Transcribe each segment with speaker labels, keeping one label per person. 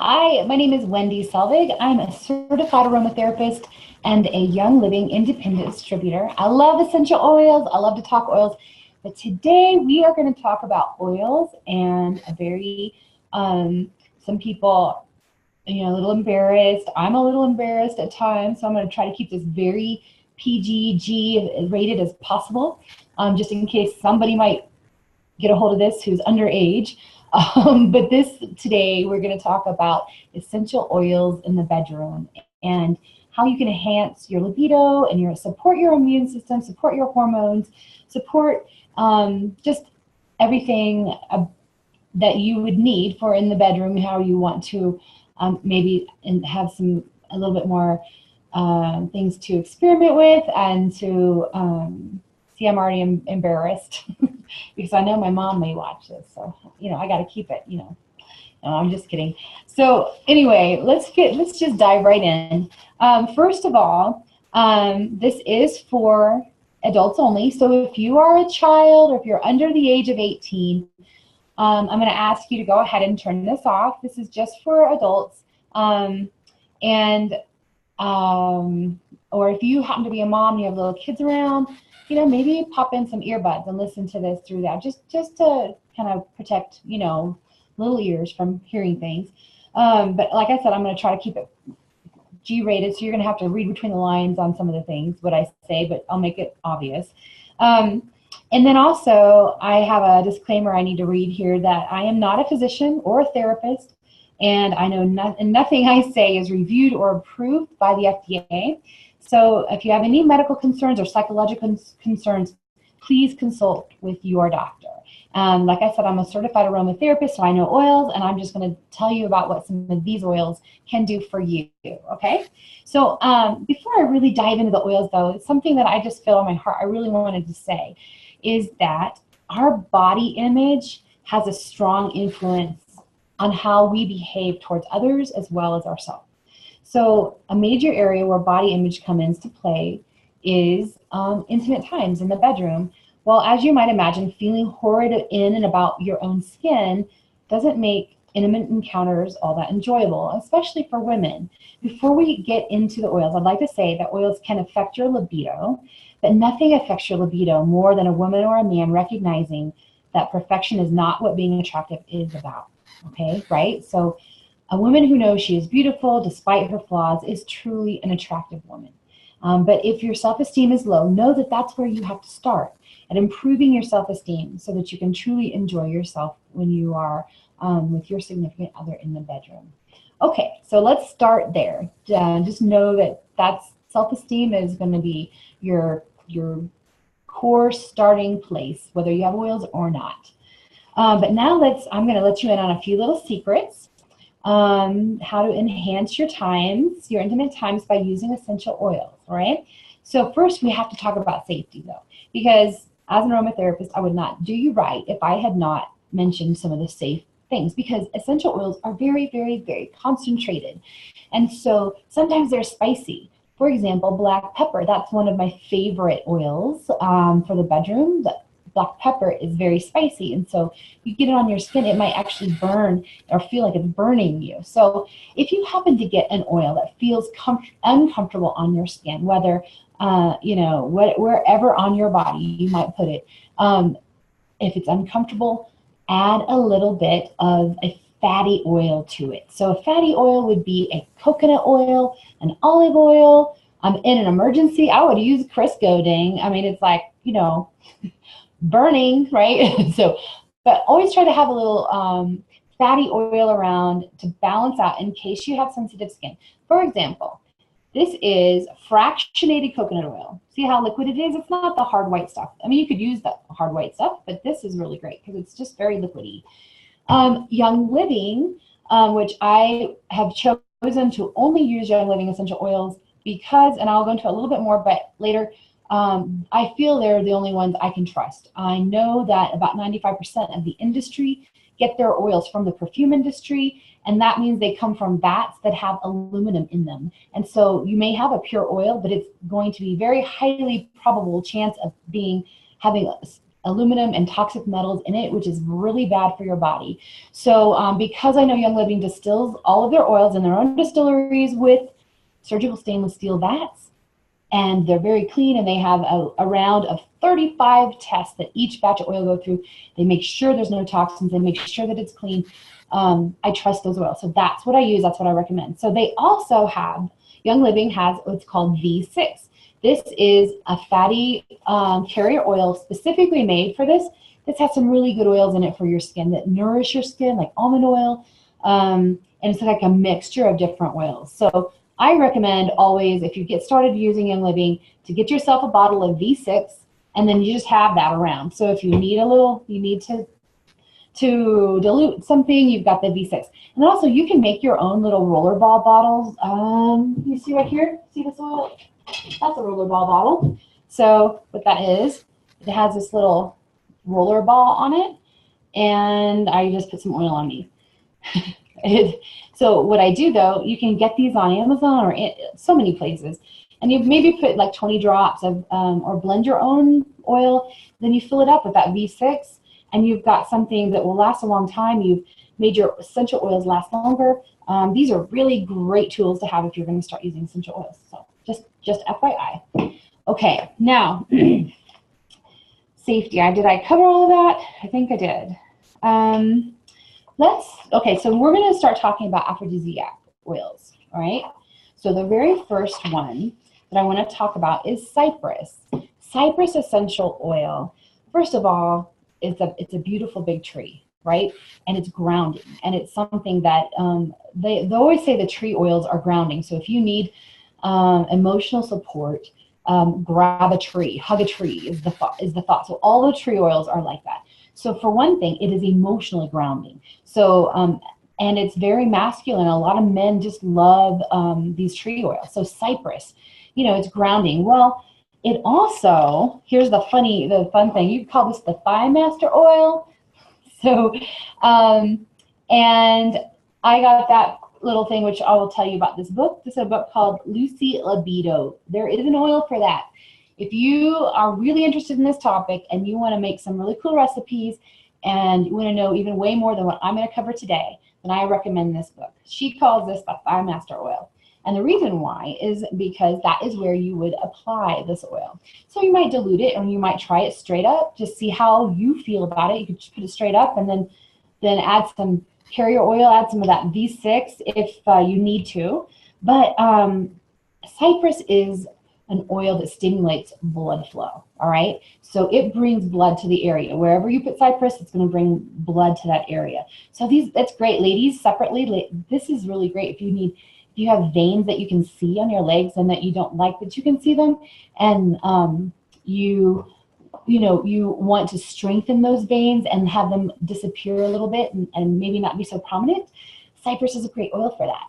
Speaker 1: Hi, my name is Wendy Selvig. I'm a certified aromatherapist and a Young Living independent distributor. I love essential oils. I love to talk oils. But today we are going to talk about oils and some people, a little embarrassed. I'm a little embarrassed at times. So I'm going to try to keep this very PG rated as possible, just in case somebody might get a hold of this who's underage. But today we're going to talk about essential oils in the bedroom and how you can enhance your libido and support your immune system, support your hormones, support just everything that you would need for in the bedroom, how you want to maybe have a little bit more things to experiment with and to see, I'm already embarrassed because I know my mom may watch this, so I got to keep it. No, I'm just kidding. So anyway, let's just dive right in. First of all, this is for adults only. So if you are a child or if you're under the age of 18, I'm going to ask you to go ahead and turn this off. This is just for adults. And or if you happen to be a mom and you have little kids around, maybe pop in some earbuds and listen to this through that, just to kind of protect, little ears from hearing things. But like I said, I'm going to try to keep it G-rated, so you're going to have to read between the lines on some of the things, what I say, but I'll make it obvious. And then also, I have a disclaimer I need to read here that I am not a physician or a therapist, and I know nothing I say is reviewed or approved by the FDA. So if you have any medical concerns or psychological concerns, please consult with your doctor. Like I said, I'm a certified aromatherapist, so I know oils, and I'm just going to tell you about what some of these oils can do for you, okay? So before I really dive into the oils, though, it's something that I just feel on my heart I really wanted to say is that our body image has a strong influence on how we behave towards others as well as ourselves. So a major area where body image comes into play is intimate times in the bedroom. Well, as you might imagine, feeling horrid in and about your own skin doesn't make intimate encounters all that enjoyable, especially for women. Before we get into the oils, I'd like to say that oils can affect your libido, but nothing affects your libido more than a woman or a man recognizing that perfection is not what being attractive is about. Okay, right? So a woman who knows she is beautiful despite her flaws is truly an attractive woman. But if your self-esteem is low, know that that's where you have to start at improving your self-esteem so that you can truly enjoy yourself when you are with your significant other in the bedroom. Okay, so let's start there. Just know that self-esteem is going to be your core starting place, whether you have oils or not. But now I'm going to let you in on a few little secrets. How to enhance your intimate times by using essential oils, right? So first we have to talk about safety though, because as an aromatherapist, I would not do you right if I had not mentioned some of the safe things, because essential oils are very, very, very concentrated. And so sometimes they're spicy. For example, black pepper, that's one of my favorite oils for the bedroom. Black pepper is very spicy, and so you get it on your skin, it might actually burn or feel like it's burning you. So if you happen to get an oil that feels uncomfortable on your skin, whether wherever on your body you might put it, if it's uncomfortable, add a little bit of a fatty oil to it. So a fatty oil would be a coconut oil, an olive oil. In an emergency, I would use Crisco, dang. I mean, it's like, burning, right? But always try to have a little fatty oil around to balance out in case you have sensitive skin. For example, this is fractionated coconut oil. See how liquid it is? It's not the hard white stuff. I mean, you could use the hard white stuff, but this is really great because it's just very liquidy. Young Living, which I have chosen to only use Young Living essential oils because, and I'll go into a little bit more, but later, I feel they're the only ones I can trust. I know that about 95% of the industry get their oils from the perfume industry, and that means they come from vats that have aluminum in them. And so you may have a pure oil, but it's going to be very highly probable chance of having aluminum and toxic metals in it, which is really bad for your body. So because I know Young Living distills all of their oils in their own distilleries with surgical stainless steel vats, and they're very clean, and they have a round of 35 tests that each batch of oil go through. They make sure there's no toxins. They make sure that it's clean. I trust those oils. So that's what I use. That's what I recommend. So they also have, Young Living has what's called V6. This is a fatty carrier oil specifically made for this. This has some really good oils in it for your skin that nourish your skin, like almond oil. And it's like a mixture of different oils. So I recommend always, if you get started using Young Living, to get yourself a bottle of V6, and then you just have that around. So if you need a little, you need to dilute something, you've got the V6. And also you can make your own little rollerball bottles. You see right here, see this oil? That's a rollerball bottle. So what that is, it has this little roller ball on it, and I just put some oil on me. So what I do though, you can get these on Amazon or so many places, and you maybe put like 20 drops of, or blend your own oil, then you fill it up with that V6, and you've got something that will last a long time. You've made your essential oils last longer. These are really great tools to have if you're going to start using essential oils. So just FYI. Okay, now safety. Did I cover all of that? I think I did. Okay, so we're going to start talking about aphrodisiac oils, all right? So the very first one that I want to talk about is cypress. Cypress essential oil, first of all, it's a beautiful big tree, right? And it's grounding, and it's something that they always say the tree oils are grounding. So if you need emotional support, grab a tree, hug a tree is the thought. So all the tree oils are like that. So for one thing, it is emotionally grounding. So, and it's very masculine. A lot of men just love these tree oils. So cypress, you know, it's grounding. Well, it also, here's the fun thing. You call this the Thigh Master oil. So, and I got that little thing, which I will tell you about this book. This is a book called Lucy Libido. There is an oil for that. If you are really interested in this topic and you want to make some really cool recipes and you want to know even way more than what I'm going to cover today, then I recommend this book. She calls this the Thigh Master oil. And the reason why is because that is where you would apply this oil. So you might dilute it, and you might try it straight up, just see how you feel about it. You could just put it straight up, and then add some carrier oil, add some of that V6 if you need to. But cypress is an oil that stimulates blood flow, all right? So it brings blood to the area. Wherever you put cypress, it's gonna bring blood to that area. So that's great. Ladies, separately, this is really great if you have veins that you can see on your legs and that you don't like that you can see them, and you want to strengthen those veins and have them disappear a little bit and maybe not be so prominent, cypress is a great oil for that.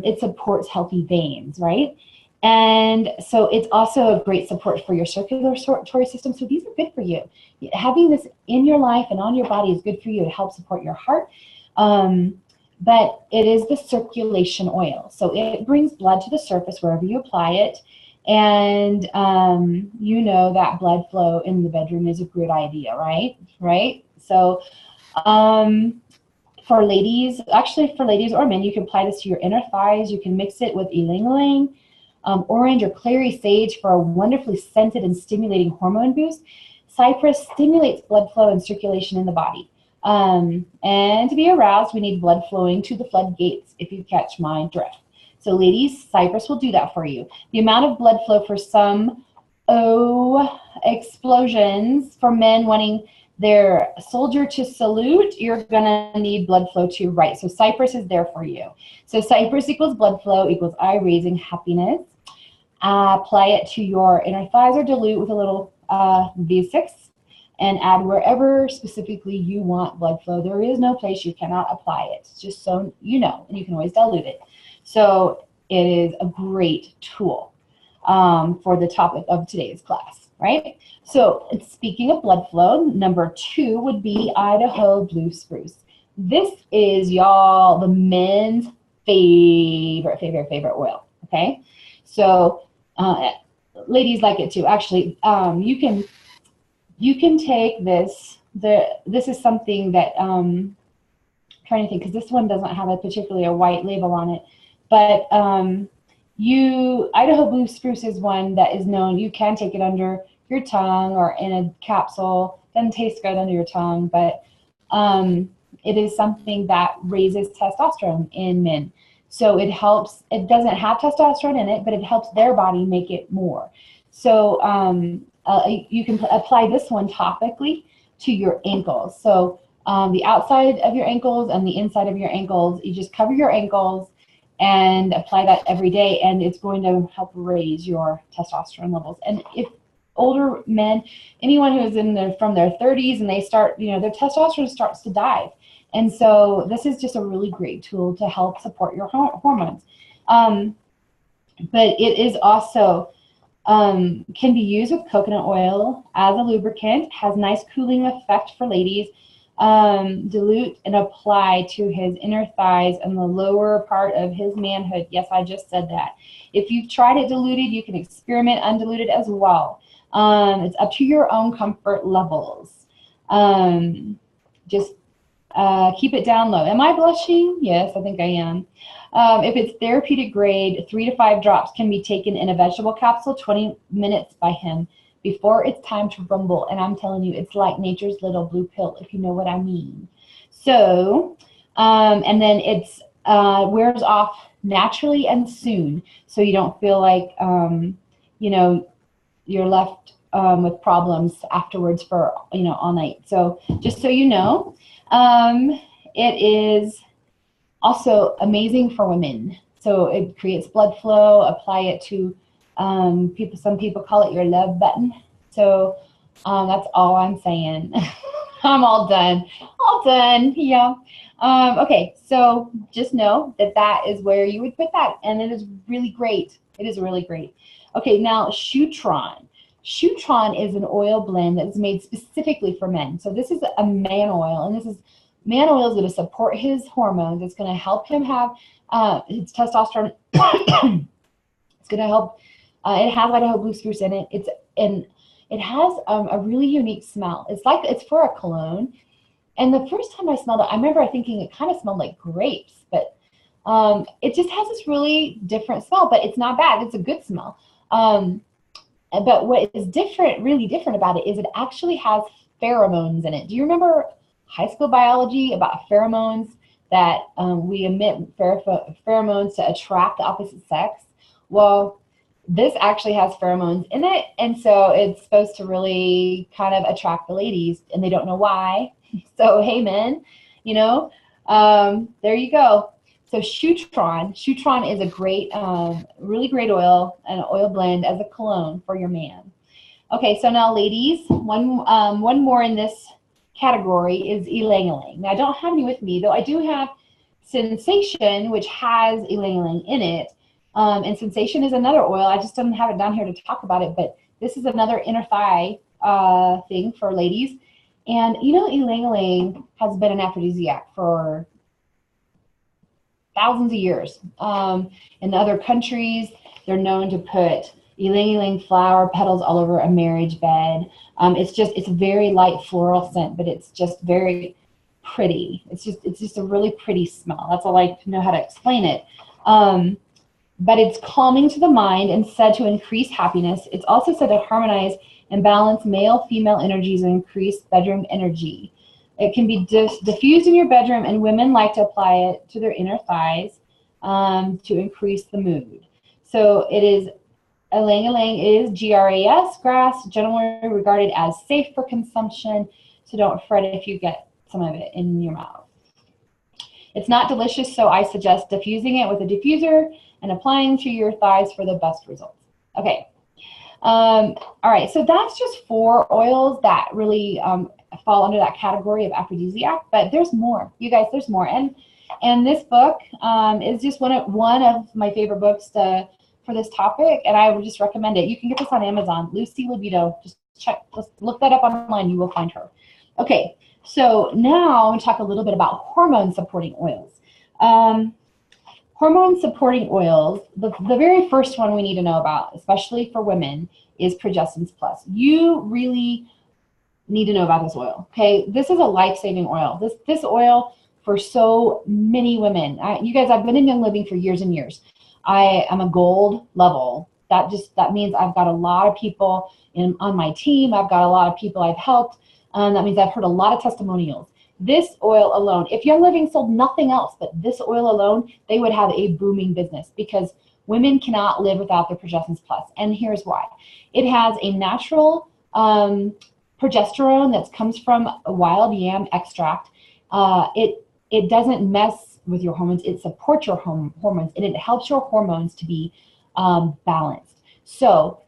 Speaker 1: It supports healthy veins, right? And so it's also a great support for your circulatory system. So these are good for you. Having this in your life and on your body is good for you. It helps support your heart. But it is the circulation oil. So it brings blood to the surface wherever you apply it. And you know that blood flow in the bedroom is a good idea, right? Right? So for ladies or men, you can apply this to your inner thighs. You can mix it with ylang-ylang, orange or clary sage for a wonderfully scented and stimulating hormone boost. Cypress stimulates blood flow and circulation in the body. And to be aroused, we need blood flowing to the floodgates, if you catch my drift. So ladies, cypress will do that for you. The amount of blood flow for some explosions, for men wanting their soldier to salute, you're gonna need blood flow too, right? So cypress is there for you. So cypress equals blood flow equals eye-raising happiness. Apply it to your inner thighs or dilute with a little V6 and add wherever specifically you want blood flow. There is no place you cannot apply it, just so you know, and you can always dilute it. So it is a great tool for the topic of today's class, right? So speaking of blood flow, number 2 would be Idaho Blue Spruce. This is, y'all, the men's favorite oil, okay? So ladies like it too. Actually, you can you can take this. This is something that trying to think, because this one doesn't have a particularly a white label on it, but Idaho Blue Spruce is one that is known. You can take it under your tongue or in a capsule. Doesn't taste good under your tongue, but it is something that raises testosterone in men. So it helps. It doesn't have testosterone in it, but it helps their body make it more. So you can apply this one topically to your ankles. So the outside of your ankles and the inside of your ankles, you just cover your ankles and apply that every day, and it's going to help raise your testosterone levels. And if older men, anyone who is from their 30s and they start, their testosterone starts to dive. And so this is just a really great tool to help support your hormones. But it is also, can be used with coconut oil as a lubricant, has nice cooling effect for ladies. Dilute and apply to his inner thighs and the lower part of his manhood. Yes, I just said that. If you've tried it diluted, you can experiment undiluted as well. It's up to your own comfort levels. Just keep it down low. Am I blushing? Yes, I think I am. If it's therapeutic grade, 3 to 5 drops can be taken in a vegetable capsule, 20 minutes by him, before it's time to rumble. And I'm telling you, it's like nature's little blue pill, if you know what I mean. So, and then it's wears off naturally and soon, so you don't feel like, you're left with problems afterwards for, all night. So just so you know, it is also amazing for women. So it creates blood flow. Apply it to people. Some people call it your love button. So that's all I'm saying. I'm all done. All done. Yeah. Okay. So just know that that is where you would put that, and it is really great. It is really great. Okay. Now Shutron. Shutron is an oil blend that is made specifically for men. So this is a man oil, and man oil is going to support his hormones. It's going to help him have his testosterone. It's going to help. It has Idaho Blue Spruce in it. It has a really unique smell. It's for a cologne. And the first time I smelled it, I remember thinking it kind of smelled like grapes, but it just has this really different smell. But it's not bad. It's a good smell. But what is really different about it is it actually has pheromones in it. Do you remember high school biology about pheromones, that we emit pheromones to attract the opposite sex? Well, this actually has pheromones in it, and so it's supposed to really kind of attract the ladies, and they don't know why. So hey, men, there you go. So Shutron is a great, really great oil, an oil blend as a cologne for your man. Okay, so now ladies, one more in this category is ylang-ylang. Now I don't have any with me, though I do have Sensation, which has ylang-ylang in it. And Sensation is another oil. I just don't have it down here to talk about it, but this is another inner thigh thing for ladies. And ylang-ylang has been an aphrodisiac for thousands of years. In other countries, they're known to put ylang-ylang flower petals all over a marriage bed. It's a very light floral scent, but it's just very pretty. It's just a really pretty smell. That's all I know how to explain it. But it's calming to the mind and said to increase happiness. It's also said to harmonize and balance male-female energies and increase bedroom energy. It can be diffused in your bedroom, and women like to apply it to their inner thighs to increase the mood. So it is, ylang-ylang is grass, generally regarded as safe for consumption, so don't fret if you get some of it in your mouth. It's not delicious, so I suggest diffusing it with a diffuser and applying to your thighs for the best results. Okay. All right, so that's just 4 oils that really fall under that category of aphrodisiac, but there's more. You guys, there's more. And this book is just one of my favorite books for this topic, and I would just recommend it. You can get this on Amazon, Lucy Libido. Just look that up online. You will find her. Okay, so now I'm going to talk a little bit about hormone-supporting oils. Hormone-supporting oils, the very first one we need to know about, especially for women, is Progestins Plus. You really need to know about this oil. Okay, this is a life-saving oil. This oil for so many women. You guys, I've been in Young Living for years and years. I am a gold level. That means I've got a lot of people on my team. I've got a lot of people I've helped. That means I've heard a lot of testimonials. This oil alone, if Young Living sold nothing else but this oil alone, they would have a booming business, because women cannot live without their Progessence Plus. And here's why. It has a natural progesterone that comes from a wild yam extract. It doesn't mess with your hormones. It supports your hormones, and it helps your hormones to be balanced. So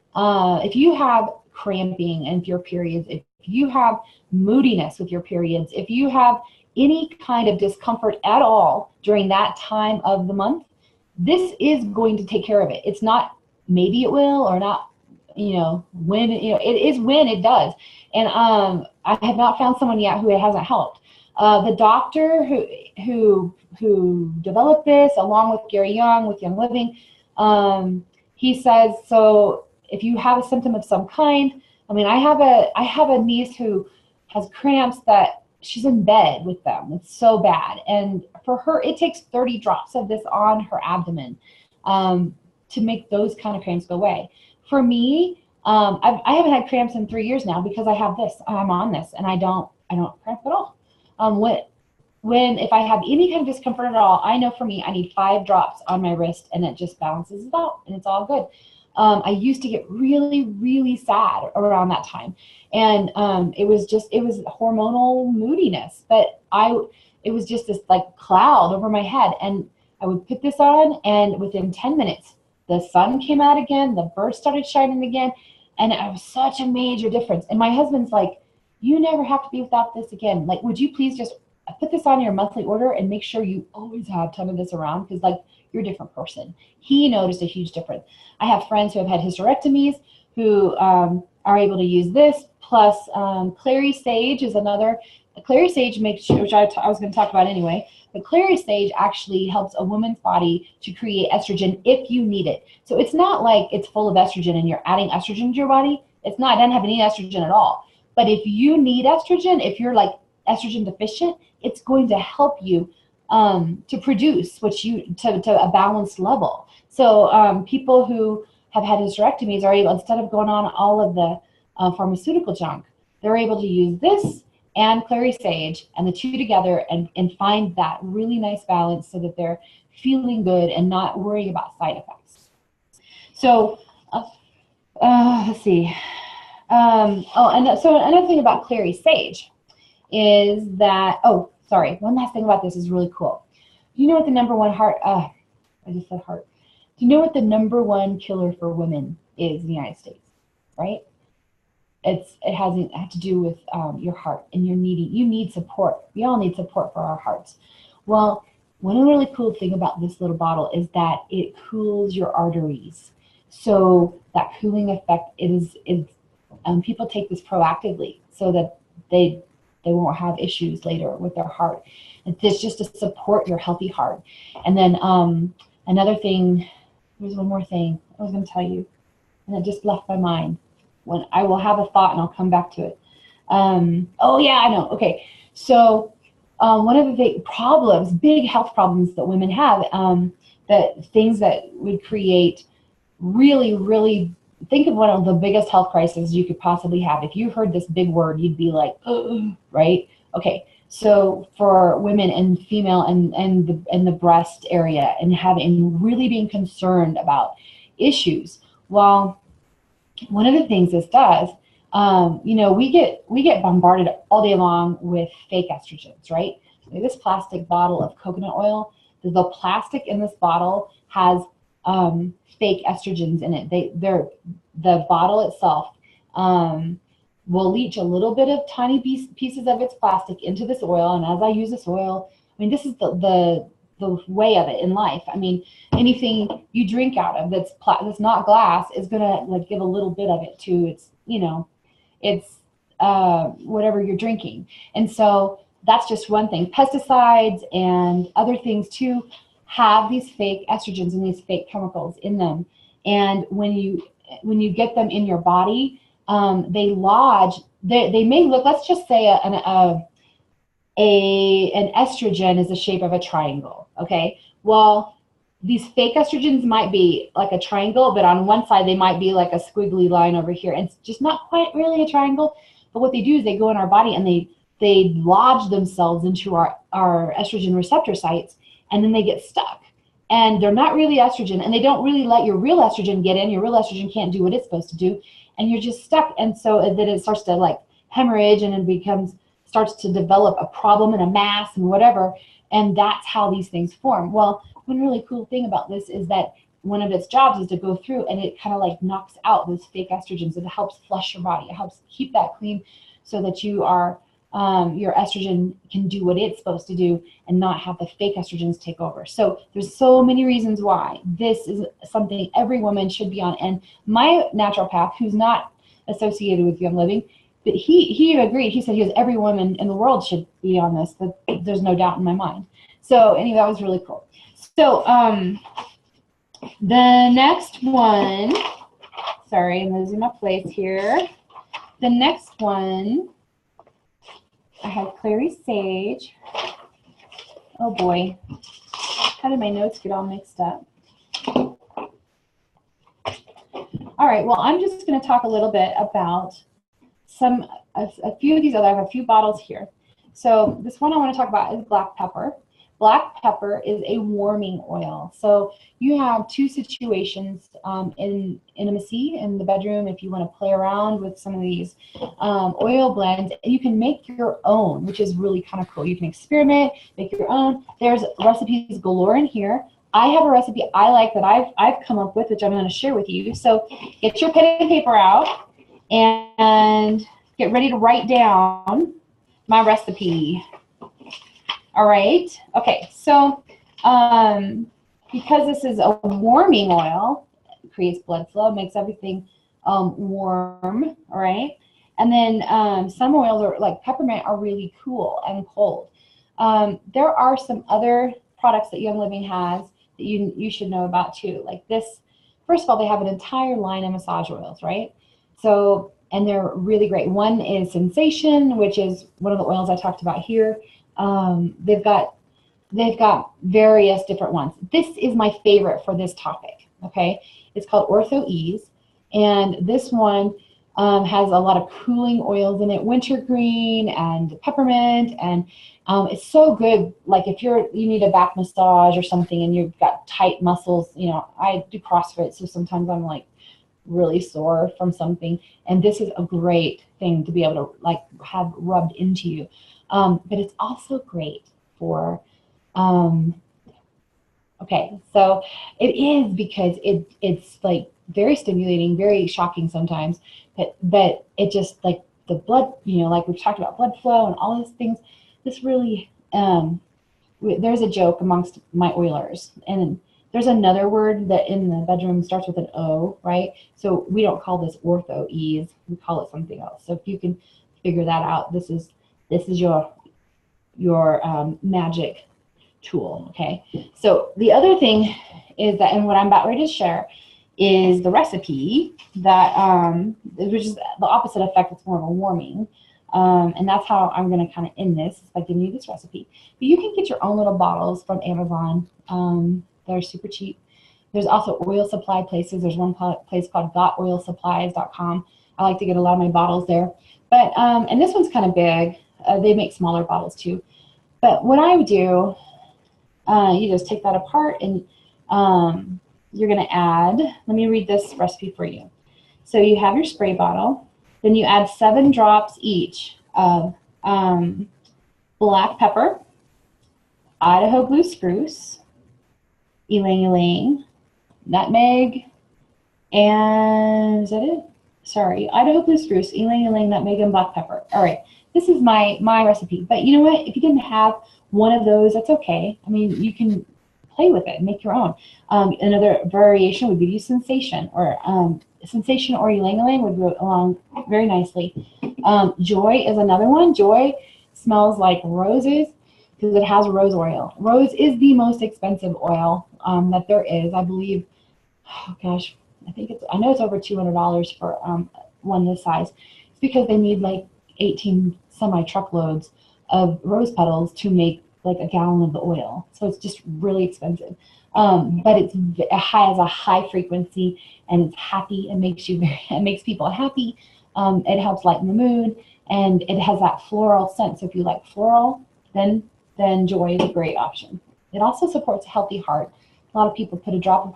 Speaker 1: if you have cramping and your periods, if you have moodiness with your periods, if you have any kind of discomfort at all during that time of the month, this is going to take care of it. It's not maybe it will or not, when, it is when it does. And I have not found someone yet who it hasn't helped. The doctor who developed this, along with Gary Young with Young Living, he says, so if you have a symptom of some kind, I have a niece who has cramps that she's in bed with them. It's so bad. And for her, it takes 30 drops of this on her abdomen to make those kind of cramps go away. For me, I haven't had cramps in 3 years now because I have this. I'm on this, and I don't cramp at all. If I have any kind of discomfort at all, I know for me, I need 5 drops on my wrist, and it just balances it out, and it's all good. I used to get really, really sad around that time. And it was hormonal moodiness, but it was just this like cloud over my head. And I would put this on, and within 10 minutes, the sun came out again, the birds started shining again, and it was such a major difference. And my husband's like, you never have to be without this again. Like, would you please just put this on your monthly order and make sure you always have a ton of this around, because like you're a different person. He noticed a huge difference. I have friends who have had hysterectomies who are able to use this, plus clary sage is another. Clary sage makes, which I was going to talk about anyway, but clary sage actually helps a woman's body to create estrogen if you need it. So it's not like it's full of estrogen and you're adding estrogen to your body. It's not, it doesn't have any estrogen at all. But if you need estrogen, if you're like estrogen deficient, it's going to help you to produce to a balanced level. So people who have had hysterectomies are able, instead of going on all of the pharmaceutical junk, they're able to use this and clary sage and the two together and find that really nice balance so that they're feeling good and not worrying about side effects. So let's see. So another thing about clary sage is that, one last thing about this is really cool. Do you know what the number one I just said heart. Do you know what the number one killer for women is in the United States, right? It has to do with your heart, and you need support. We all need support for our hearts. Well, one really cool thing about this little bottle is that it cools your arteries. So that cooling effect is people take this proactively so that they won't have issues later with their heart. It's just to support your healthy heart. And then another thing, there's one more thing I was going to tell you, and it just left my mind. When I will have a thought and I'll come back to it. Oh yeah, I know. Okay, so one of the big health problems that women have, that things that would create really, really, think of one of the biggest health crises you could possibly have. If you heard this big word, you'd be like, ugh, right? Okay, so for women and female and the breast area and really being concerned about issues, well, one of the things this does, we get bombarded all day long with fake estrogens, right? This plastic bottle of coconut oil, the plastic in this bottle has fake estrogens in it. The bottle itself will leach a little bit of tiny pieces of its plastic into this oil, and as I use this oil, this is the way of it in life. Anything you drink out of that's not glass is gonna like give a little bit of it to it's whatever you're drinking. And so that's just one thing. Pesticides and other things too have these fake estrogens and these fake chemicals in them. And when you get them in your body, they lodge they may look, let's just say an estrogen is the shape of a triangle, okay? Well, these fake estrogens might be like a triangle, but on one side they might be like a squiggly line over here, and it's just not quite really a triangle. But what they do is they go in our body and they lodge themselves into our estrogen receptor sites, and then they get stuck. And they're not really estrogen, and they don't really let your real estrogen get in. Your real estrogen can't do what it's supposed to do, and you're just stuck. And so then it starts to like hemorrhage, and it starts to develop a problem and a mass and whatever, and that's how these things form. Well, one really cool thing about this is that one of its jobs is to go through and it kind of like knocks out those fake estrogens. It helps flush your body. It helps keep that clean so that you are your estrogen can do what it's supposed to do and not have the fake estrogens take over. So there's so many reasons why this is something every woman should be on. And my naturopath, who's not associated with Young Living, but he agreed. He said every woman in the world should be on this. But there's no doubt in my mind. So anyway, that was really cool. So the next one, sorry, I'm losing my place here. The next one, I have clary sage. Oh boy, how did my notes get all mixed up? All right, well, I'm just going to talk a little bit about a few of these other. I have a few bottles here. So this one I want to talk about is black pepper. Black pepper is a warming oil. So you have two situations in intimacy in the bedroom if you want to play around with some of these oil blends. And you can make your own, which is really kind of cool. You can experiment, make your own. There's recipes galore in here. I have a recipe I like that I've come up with, which I'm going to share with you. So get your pen and paper out and get ready to write down my recipe. All right. Okay. So because this is a warming oil, it creates blood flow, makes everything warm. All right. And then some oils are like peppermint are really cool and cold. There are some other products that Young Living has that you should know about too. Like this, first of all, they have an entire line of massage oils, right? So, and they're really great. One is Sensation, which is one of the oils I talked about here. They've got various different ones. This is my favorite for this topic. Okay, it's called Ortho Ease, and this one has a lot of cooling oils in it, wintergreen and peppermint, and it's so good. Like if you need a back massage or something, and you've got tight muscles. You know, I do CrossFit, so sometimes I'm like really sore from something, and this is a great thing to be able to like have rubbed into you. But it's also great for, okay, so it is because it's like very stimulating, very shocking sometimes, but it just like the blood, you know, like we've talked about blood flow and all these things, this really, there's a joke amongst my oilers, and there's another word that in the bedroom starts with an O, right? So we don't call this Ortho Ease, we call it something else. So if you can figure that out, this is your magic tool, okay? So the other thing is that, and what I'm about ready to share, is the recipe that, which is the opposite effect, it's more of a warming. And that's how I'm going to kind of end this, is by giving you this recipe. But you can get your own little bottles from Amazon. They're super cheap. There's also oil supply places. There's one place called gotoilsupplies.com. I like to get a lot of my bottles there. But, and this one's kind of big. They make smaller bottles too. But what I would do, you just take that apart, and you're going to add, let me read this recipe for you. So you have your spray bottle, then you add 7 drops each of black pepper, Idaho blue spruce, ylang ylang, nutmeg, and is that it? Sorry, Idaho blue spruce, ylang ylang, nutmeg, and black pepper. All right, this is my recipe. But you know what? If you didn't have one of those, that's okay. I mean, you can play with it and make your own. Another variation would be Sensation, or Sensation or ylang ylang would go along very nicely. Joy is another one. Joy smells like roses because it has rose oil. Rose is the most expensive oil that there is. I believe, oh gosh, I know it's over $200 for one this size. because they need like 18 semi-truckloads of rose petals to make like a gallon of the oil. So it's just really expensive. But it has a high frequency and it's happy. It makes people happy. It helps lighten the mood, and it has that floral scent. So if you like floral, then joy is a great option. It also supports a healthy heart. A lot of people put a drop of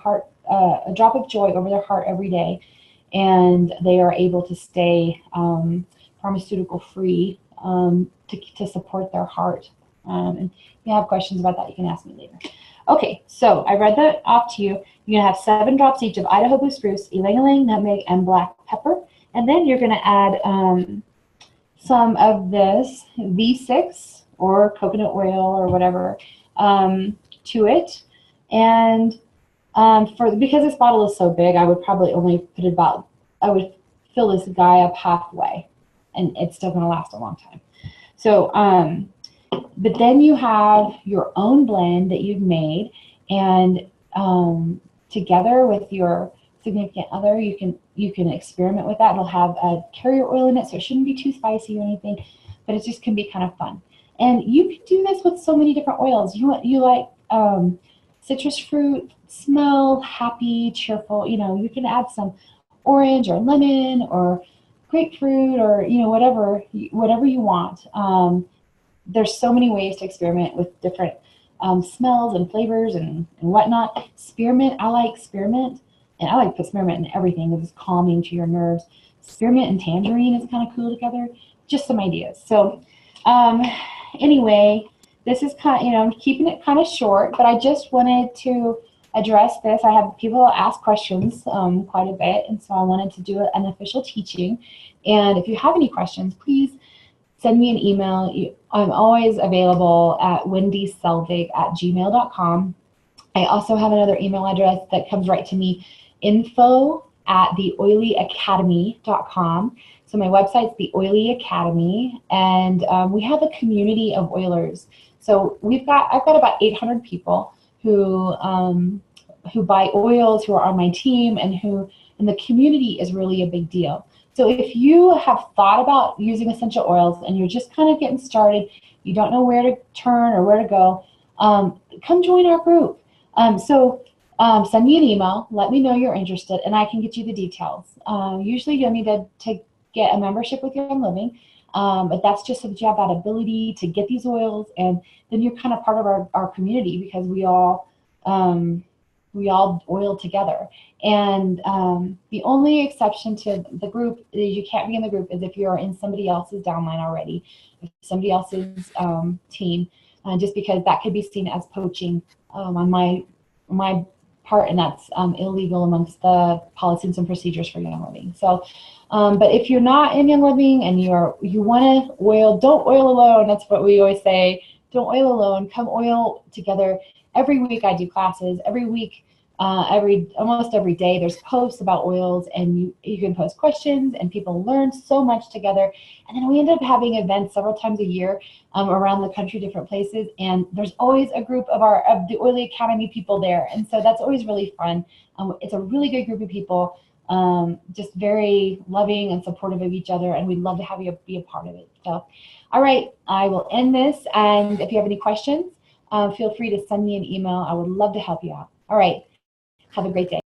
Speaker 1: joy over their heart every day, and they are able to stay pharmaceutical free to support their heart. And if you have questions about that, you can ask me later. Okay, so I read that off to you. You're going to have 7 drops each of Idaho Blue Spruce, ylang-ylang, nutmeg, and black pepper. And then you're going to add some of this V6 or coconut oil or whatever to it. And because this bottle is so big, I would probably only put I would fill this guy up halfway, and it's still going to last a long time. So, but then you have your own blend that you've made, and together with your significant other, you can experiment with that. It'll have a carrier oil in it, so it shouldn't be too spicy or anything, but it just can be kind of fun. And you can do this with so many different oils. You like citrus fruit, smell happy, cheerful. You can add some orange or lemon or grapefruit or whatever you want. There's so many ways to experiment with different smells and flavors and whatnot. Spearmint, I like spearmint, and I like to put spearmint in everything because it's calming to your nerves. Spearmint and tangerine is kind of cool together. Just some ideas. So anyway, this is I'm keeping it kind of short, but I just wanted to address this. I have people ask questions quite a bit, and so I wanted to do an official teaching. And if you have any questions, please send me an email. I'm always available at wendyselvig@gmail.com. I also have another email address that comes right to me, info@theoilyacademy.com. So my website's The Oily Academy, and we have a community of oilers. So I've got about 800 people who buy oils, who are on my team, and the community is really a big deal. So if you have thought about using essential oils and you're just kind of getting started, you don't know where to turn or where to go, come join our group. Send me an email, let me know you're interested, and I can get you the details. Usually you'll need to get a membership with Young Living, but that's just so that you have that ability to get these oils, and then you're kind of part of our community because we all oil together. And the only exception to the group is you can't be in the group is if you're in somebody else's downline already, if somebody else's team, just because that could be seen as poaching on my part, and that's illegal amongst the policies and procedures for Young Living. So, but if you're not in Young Living and you want to oil, don't oil alone. That's what we always say. Don't oil alone. Come oil together. Every week I do classes. Every week, almost every day, there's posts about oils, and you can post questions, and people learn so much together. And then we end up having events several times a year around the country, different places, and there's always a group of the Oily Academy people there, and so that's always really fun. It's a really good group of people, just very loving and supportive of each other, and we'd love to have you be a part of it. So, all right, I will end this, and if you have any questions, feel free to send me an email. I would love to help you out. All right. Have a great day.